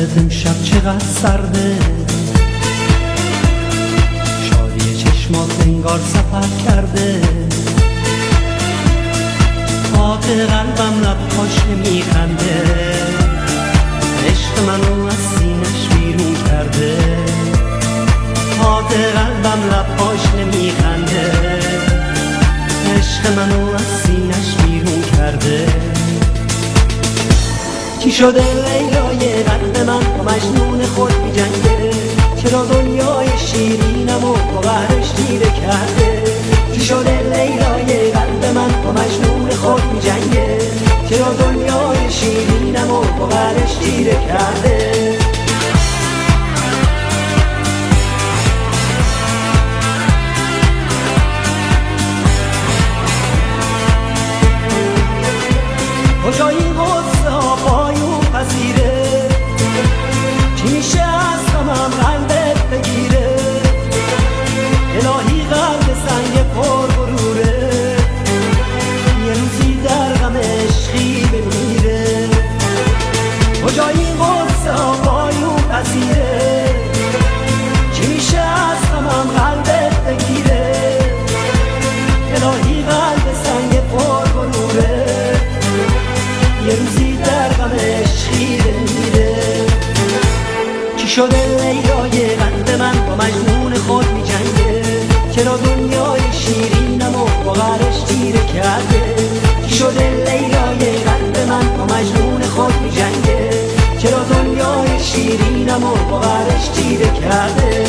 گرمت امشب چقدر سرده، شادی چشمات انگار سفر کرده، خاک قلبم لبهاش نمیخنده، عشق منو از سینش بیرون کرده، خاک قلبم لبهاش نمیخنده، عشق منو از سینش بیرون کرده. چی شده لیلای قلب من با مجنون خود می جنگه؟ چرا دنیای شیرینمو با قهرش تیره کرده؟ چی شده لیلای قلب من با مجنون خود می جنگه؟ چرا دنیای شیرینمو با قهرش تیره کرده؟ کجایی غصه ها پایون پذیره؟ چی میشه از همم قلبت بگیره؟ الهی قلب سنگ پر غروره، یه روزی در غم عشقی بمیره. کجایی غصه ها پایون پذیره؟ چی میشه از همم قلبت بگیره؟ الهی قلب سنگ پر غروره، یه روزی در غم عشقی بمیره. چی شده لیلای قلب من با مجنون خود می جنگه؟ چرا دنیای شیرینمو با قهرش تیره کرده؟ چی شده لیلای قلب من با مجنون خود می جنگه؟ چرا دنیای شیرینمو با قهرش تیره کرده؟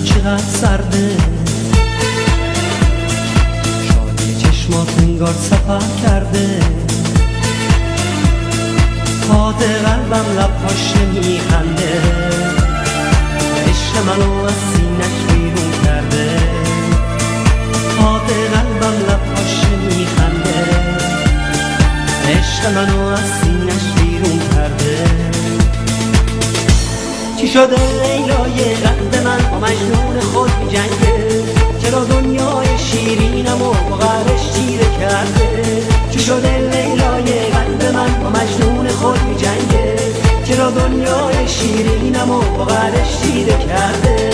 چقدر سرده، شادی چشمات انگار سفر کرده، خاطر قلبم لبهاش نمیخنده، عشق منو از سینش بیرون کرده، خاطر قلبم لبهاش نمیخنده، عشق منو از سینش بیرون کرده. چی شده لیلای قلب من با مجنون خود می جنگه؟ چرا دنیای شیرینمو با قهرش تیره کرده؟ چی شده لیلای قلب من با مجنون خود می جنگه؟ چرا دنیای شیرینمو با قهرش تیره کرده؟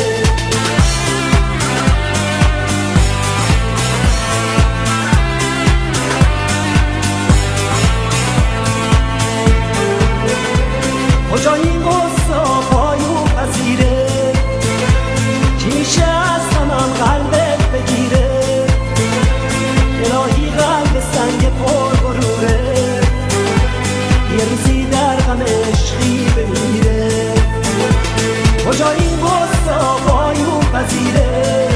کجایی غصه پایون پذیره؟ چی میشه از همم قلبت بگیره؟ الهی قلب سنگ پر غروره، یه روزی در غم عشقی بمیره. کجایی غصه پایون پذیره؟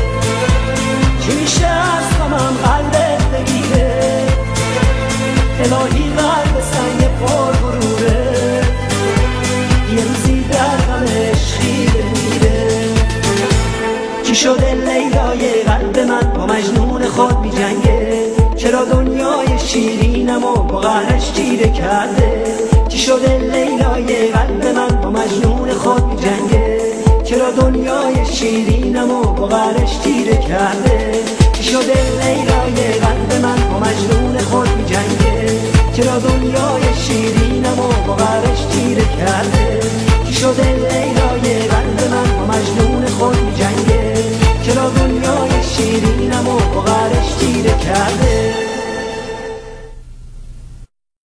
چی میشه از همم قلبت بگیره؟ الهی قلب سنگ پر غروره، یه روزی در غم عشقی بمیره. چی شده لیلای قلب من با مجنون خود می جنگه؟ چرا دنیای شیرینمو با قهرش تیره کرده؟ چی شده لیلای قلب من با مجنون خود می جنگه؟ چرا دنیای شیرینمو با قهرش تیره کرده؟ چی شده لیلای قلب من با مجنون خود